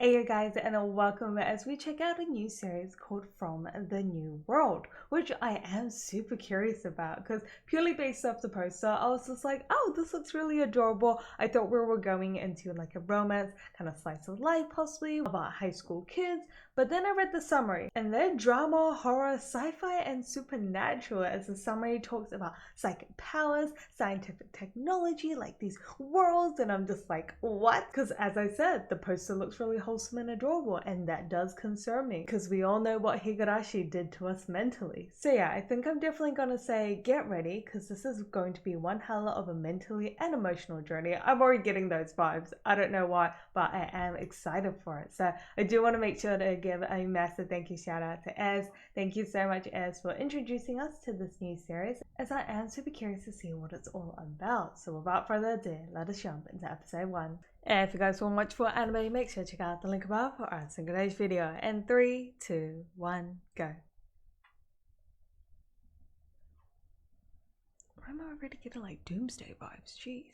Hey you guys, and welcome as we check out a new series called From the New World, which I am super curious about because purely based off the poster, I was just like, oh, this looks really adorable. I thought we were going into like a romance, kind of slice of life possibly, about high school kids, but then I read the summary and they're drama, horror, sci-fi, and supernatural as the summary talks about psychic powers, scientific technology, like these worlds, and I'm just like, what? Because as I said, the poster looks really wholesome and adorable, and that does concern me because we all know what Higurashi did to us mentally. So yeah, I think I'm definitely gonna say get ready because this is going to be one hell of a mentally and emotional journey. I'm already getting those vibes. I don't know why, but I am excited for it. So I do want to make sure to give a massive thank you shout out to Ez. Thank you so much, Ez, for introducing us to this new series, as I am super curious to see what it's all about. So without further ado, let us jump into episode 1. And if you guys want much more anime, make sure to check out the link above for our single today's video. And 3, 2, 1, go. Why am I already getting like doomsday vibes? Jeez.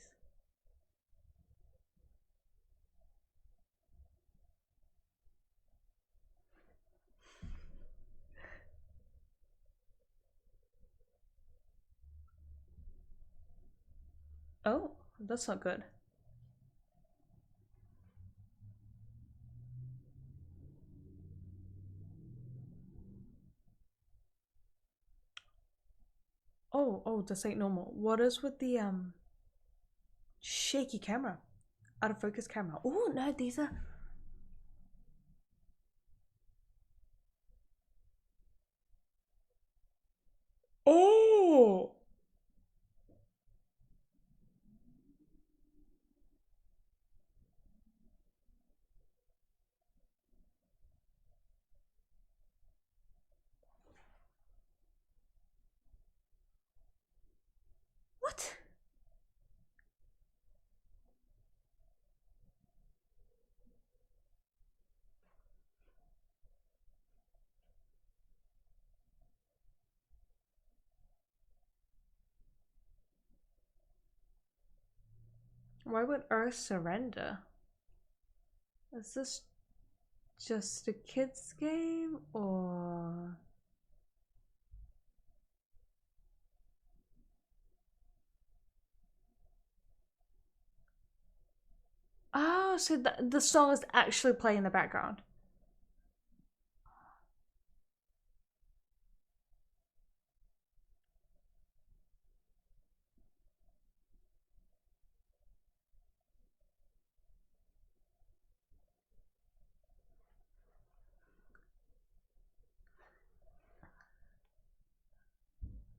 Oh, that's not good. Oh, this ain't normal. What is with the shaky camera? Out of focus camera. Oh no, these are... Oh! What? Why would Earth surrender? Is this just a kid's game or... Oh, so the song is actually playing in the background.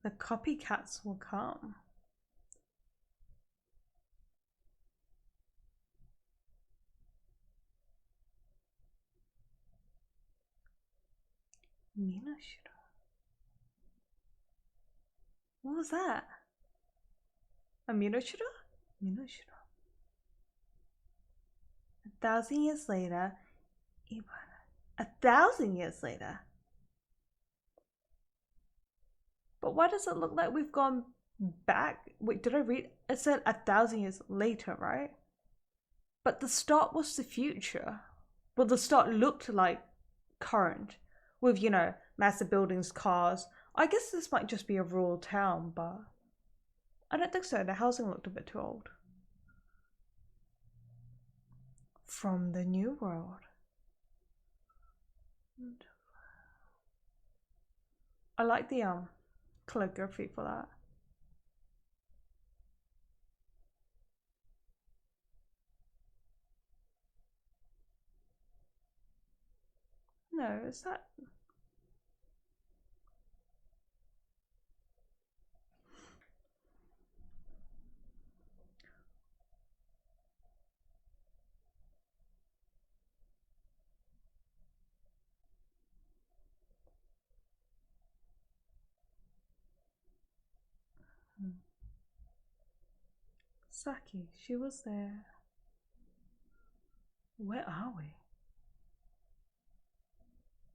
The copycats will come. Minashiro. What was that? A Minashiro? Minashiro. 1,000 years later, 1,000 years later. But why does it look like we've gone back? Wait, did I read? It said 1,000 years later, right? But the start was the future. Well, the start looked like current, with, you know, massive buildings, cars. I guess this might just be a rural town, but I don't think so. The housing looked a bit too old. From the New World. I like the calligraphy for that. No, is that... Saki, she was there. Where are we?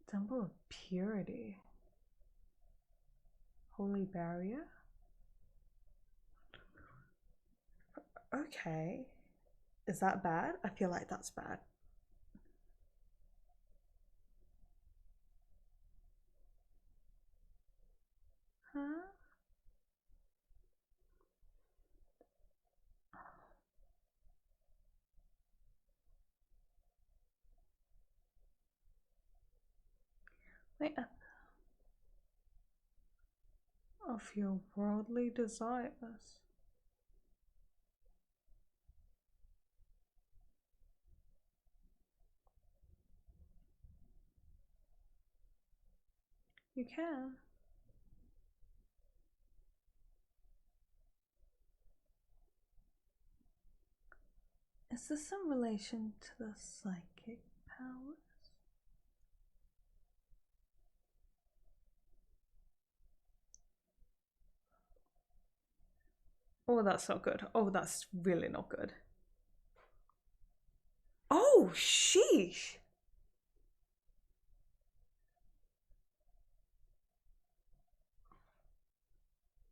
Temple of Purity. Holy Barrier? Okay. Is that bad? I feel like that's bad. Wait, of your worldly desires. You can. Is this in relation to the psychic powers? Oh, that's not good. Oh, that's really not good. Oh, sheesh.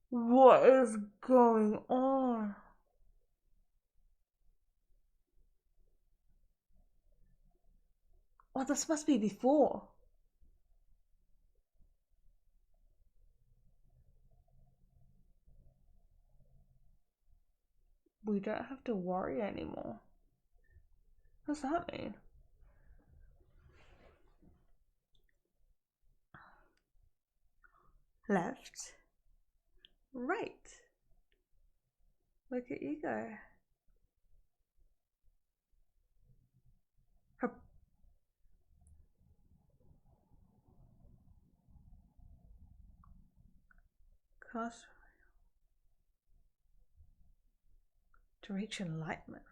What is going on? Oh, this must be before. We don't have to worry anymore. What does that mean? Left. Right. Look at you go. Her cost to reach enlightenment.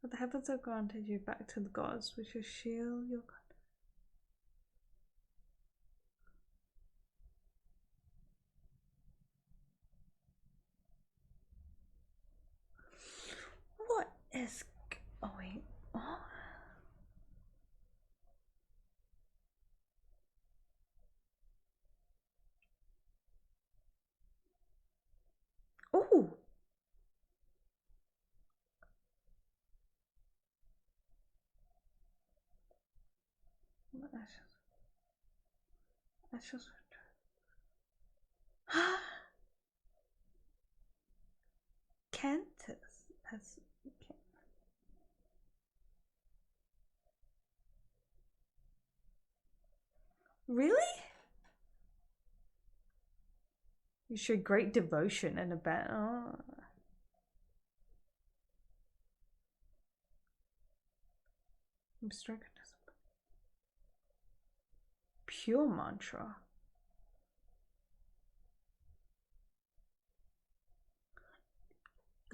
But the heavens have granted you back to the gods, which will shield your god. What is going on? Oh! Ashes. Cantus has. Really? You showed great devotion and abandon. Oh. I'm struck. Pure mantra.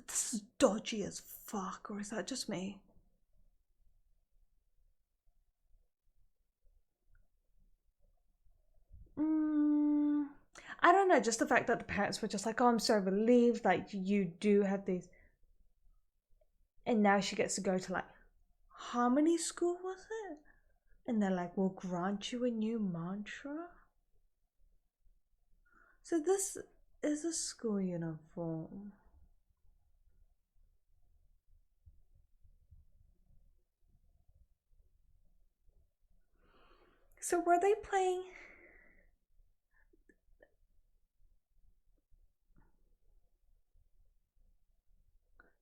This is dodgy as fuck, or is that just me? I don't know, just the fact that the parents were just like, oh, I'm so relieved that you do have these. And now she gets to go to like, Harmony School, was it? And they're like, we'll grant you a new mantra. So this is a school uniform. So were they playing?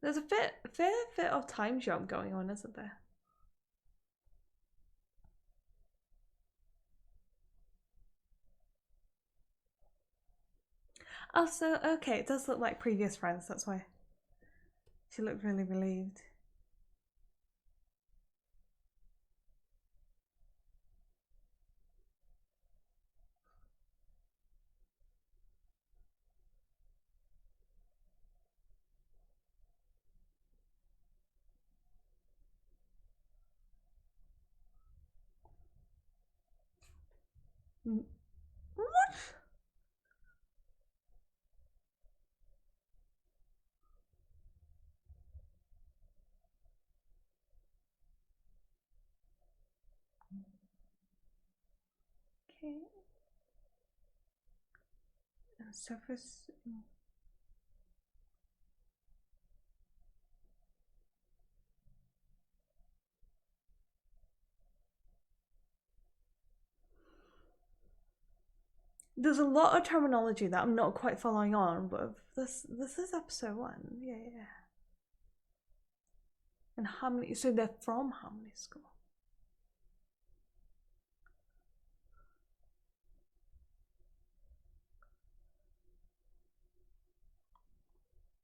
There's a fair bit of time jump going on, isn't there? Oh, so okay, it does look like previous friends, that's why she looked really relieved. What? Okay. Surface. There's a lot of terminology that I'm not quite following on, but this is episode 1. Yeah. And Harmony, so they're from Harmony School.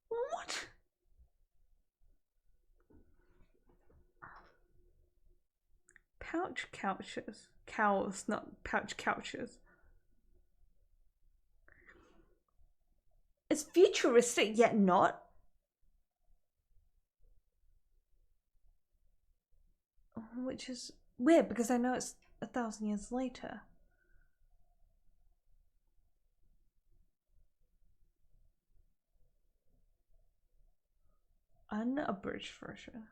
What? Pouch couches. Cows, not pouch couches. It's futuristic yet not. Which is weird because I know it's 1,000 years later. Unabridged version.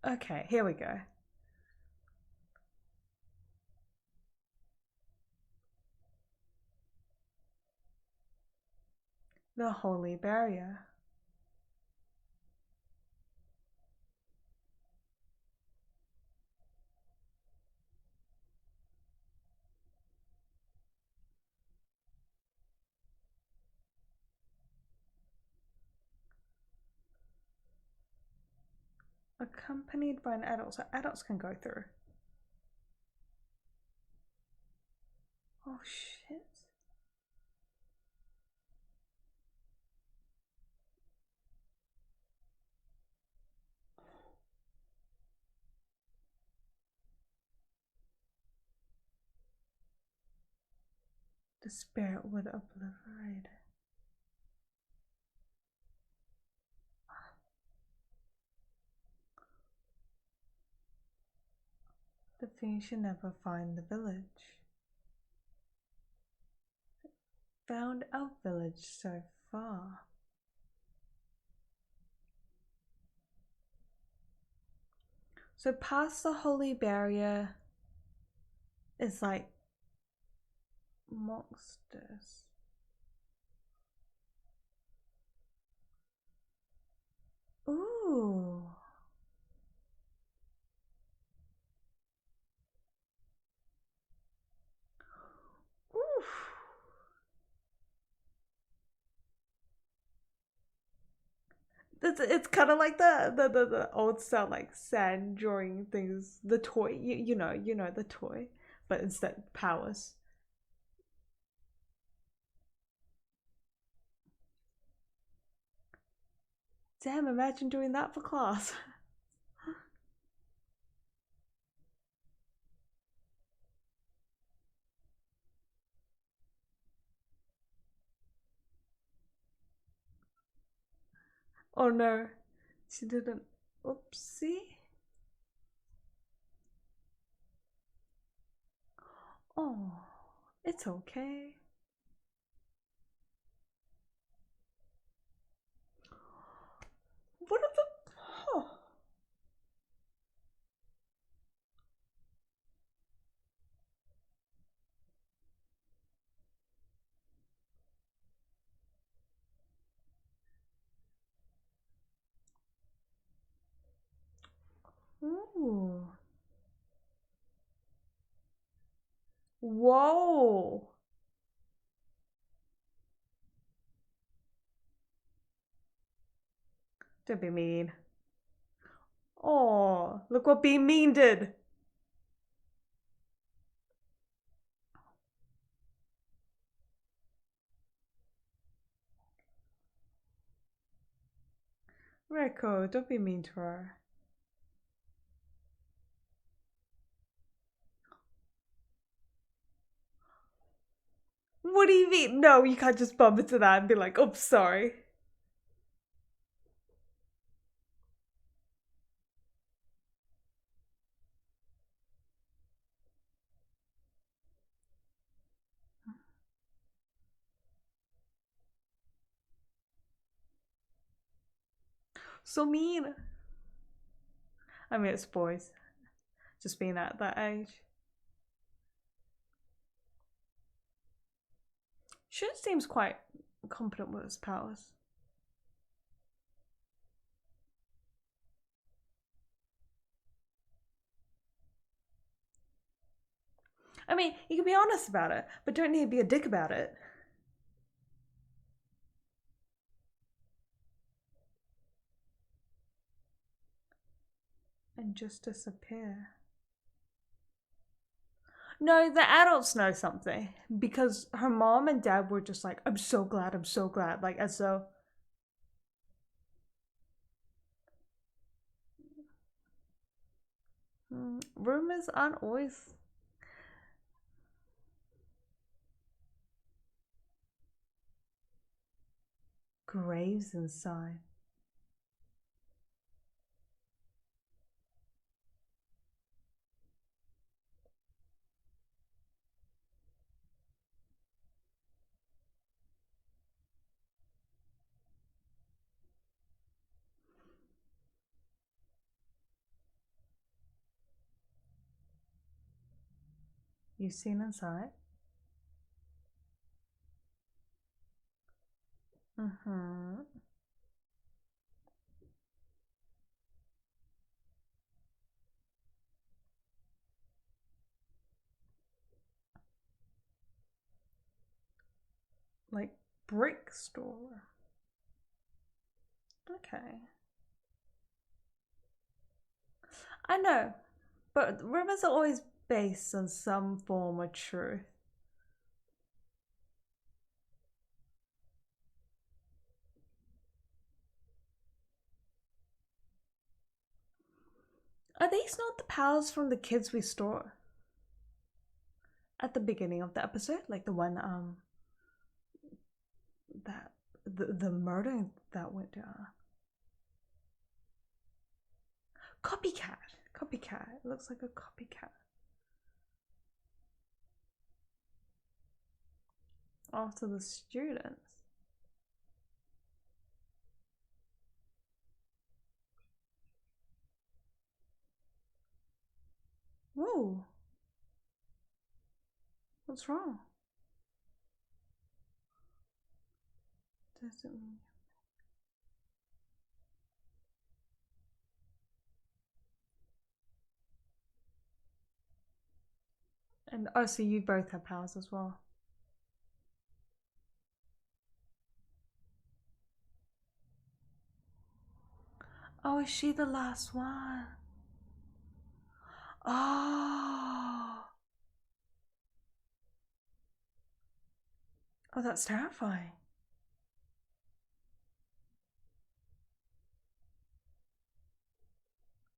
Okay, here we go. The Holy Barrier. Accompanied by an adult, so adults can go through. Oh shit. The spirit would obliterate. The fiend should never find the village. Found our village so far. So past the Holy Barrier is like monsters. Ooh. Oof. It's kind of like the old style like sand drawing things, the toy, you know the toy, but instead powers. Damn, imagine doing that for class. Oh no, she didn't. Oopsie. Oh, it's okay. What are the... Oh. Ooh. Whoa. Don't be mean. Oh, look what being mean did. Reiko, don't be mean to her. What do you mean? No, you can't just bump into that and be like, oh, sorry. So mean. I mean, it's boys. Just being at that age. Shun seems quite competent with his powers. I mean, you can be honest about it, but don't need to be a dick about it. And just disappear. No, the adults know something because her mom and dad were just like, I'm so glad, like as though. Rumors aren't always. Graves inside. You've seen inside? Like brick store. Okay. I know, but rumors are always based on some form of truth. Are these not the powers from the kids we saw at the beginning of the episode? Like the one that the murder that went down. Copycat. It looks like a copycat. After the students. Whoa. What's wrong? Doesn't mean. And oh, so you both have powers as well. Oh, is she the last one? Oh. Oh, that's terrifying.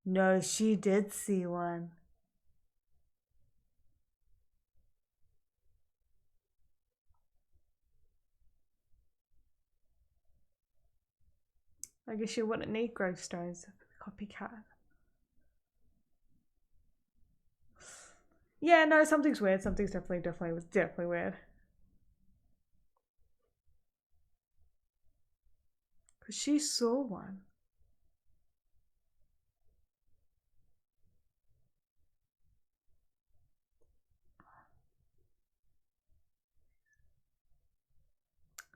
No, she did see one. I guess you wouldn't need gravestones if it's a copycat. Yeah, no, something's weird. Something's definitely weird. Because she saw one.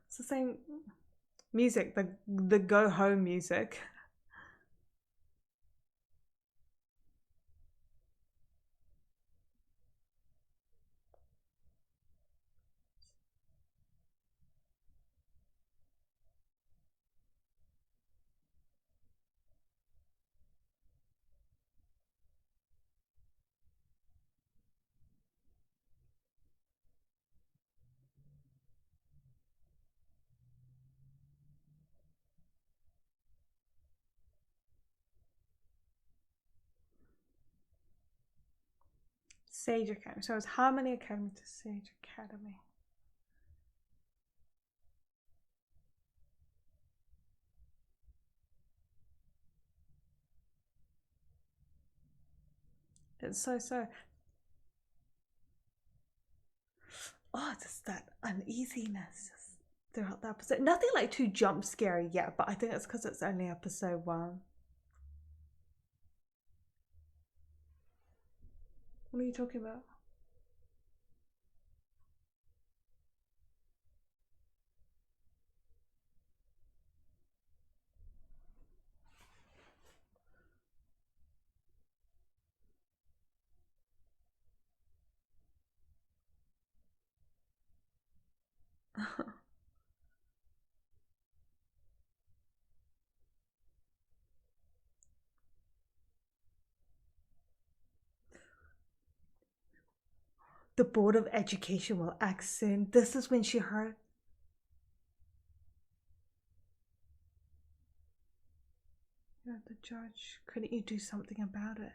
It's the same music, the go home music. Sage Academy. So it's Harmony Academy to Sage Academy. It's so. Oh, just that uneasiness throughout the episode. Nothing like too jump scary yet, but I think it's because it's only episode 1. What are you talking about? The Board of Education will act soon. This is when she heard. You're the judge. Couldn't you do something about it?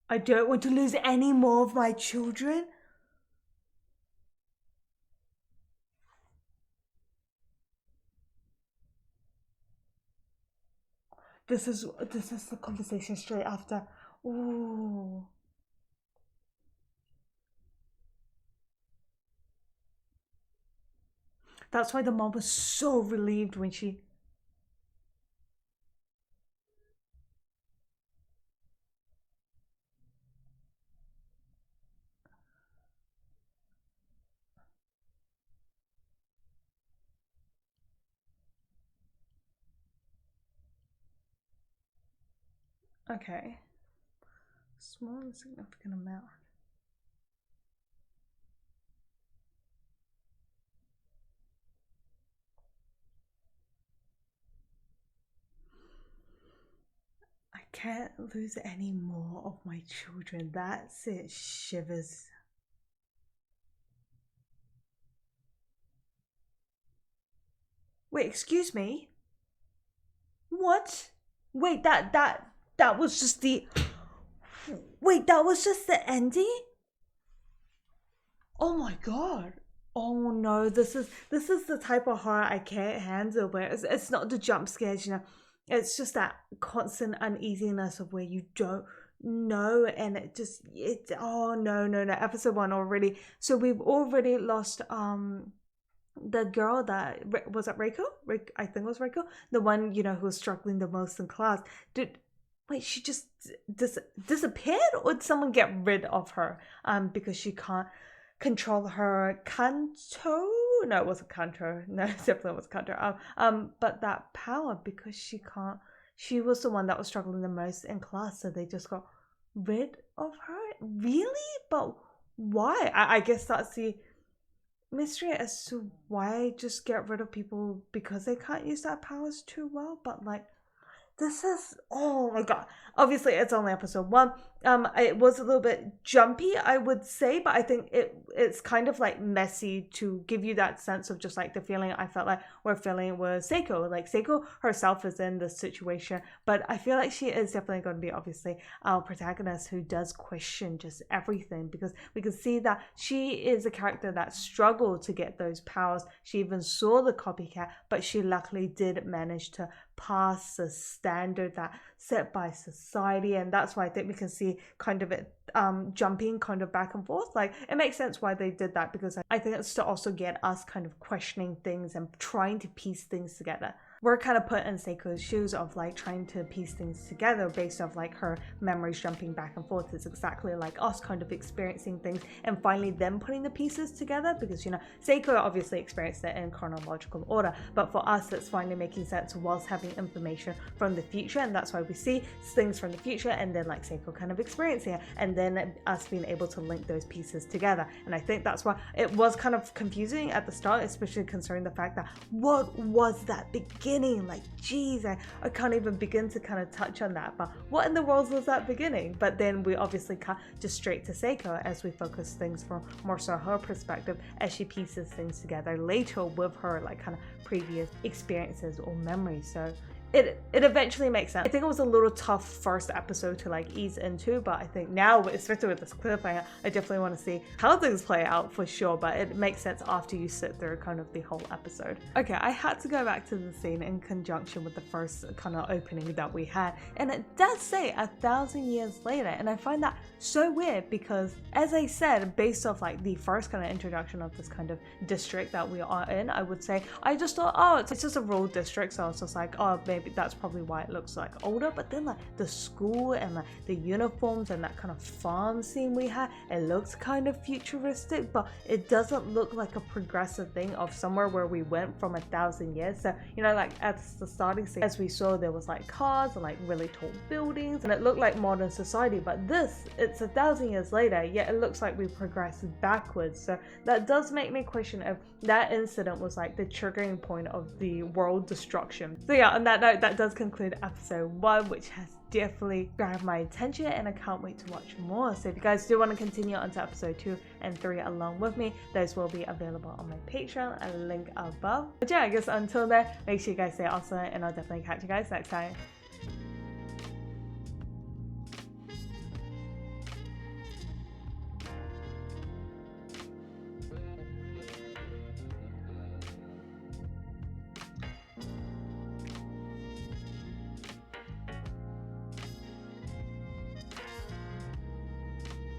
I don't want to lose any more of my children. This is the conversation straight after. Ooh. That's why the mom was so relieved when she. Okay. Small and significant amount. I can't lose any more of my children. That's it. Shivers. Wait, excuse me? What? Wait, that was just the. Wait, that was just the ending? Oh my god. Oh no, this is the type of horror I can't handle where it's not the jump scares, you know. It's just that constant uneasiness of where you don't know, and oh no, episode 1 already. So we've already lost the girl that was it Reiko? I think it was Reiko, the one, you know, who was struggling the most in class. Wait, she just disappeared, or did someone get rid of her because she can't control her canto? No, it wasn't canto. No, it definitely wasn't canto. But that power, because she was the one that was struggling the most in class, so they just got rid of her. Really? But why? I guess that's the mystery as to why just get rid of people because they can't use their powers too well. But like, this is, oh my god. Obviously, it's only episode 1. It was a little bit jumpy, I would say, but I think it's kind of like messy to give you that sense of just like the feeling I felt like we're feeling with Seiko. Like, Seiko herself is in this situation, but I feel like she is definitely going to be obviously our protagonist who does question just everything, because we can see that she is a character that struggled to get those powers. She even saw the copycat, but she luckily did manage to pass the standard that set by society, and that's why I think we can see kind of it jumping kind of back and forth. Like, it makes sense why they did that, because I think it's to also get us kind of questioning things and trying to piece things together. We're kind of put in Seiko's shoes of like trying to piece things together based off like her memories jumping back and forth. It's exactly like us kind of experiencing things and finally them putting the pieces together, because, you know, Seiko obviously experienced it in chronological order, but for us it's finally making sense whilst having information from the future, and that's why we see things from the future and then like Seiko kind of experiencing it, and then us being able to link those pieces together. And I think that's why it was kind of confusing at the start, especially considering the fact that what was that beginning? Like, geez, I can't even begin to kind of touch on that, but what in the world was that beginning? But then we obviously cut just straight to Seiko as we focus things from more so her perspective as she pieces things together later with her like kind of previous experiences or memories. So it eventually makes sense. I think it was a little tough first episode to like ease into, but I think now, especially with this cliffhanger, I definitely want to see how things play out for sure, but it makes sense after you sit through kind of the whole episode. Okay, I had to go back to the scene in conjunction with the first kind of opening that we had, and it does say 1,000 years later, and I find that so weird because, as I said, based off like the first kind of introduction of this kind of district that we are in, I would say I just thought, oh, it's just a rural district, so it's just like, oh, maybe maybe that's probably why it looks like older. But then like the school and like the uniforms and that kind of farm scene we had, it looks kind of futuristic, but it doesn't look like a progressive thing of somewhere where we went from 1,000 years. So, you know, like at the starting scene, as we saw, there was like cars and like really tall buildings and it looked like modern society. But this, it's 1,000 years later, yet it looks like we progressed backwards. So that does make me question if that incident was like the triggering point of the world destruction. So yeah, on that note, that does conclude episode 1, which has definitely grabbed my attention and I can't wait to watch more. So if you guys do want to continue on to episode 2 and 3 along with me, those will be available on my Patreon, a link above. But yeah, I guess until then, make sure you guys stay awesome and I'll definitely catch you guys next time.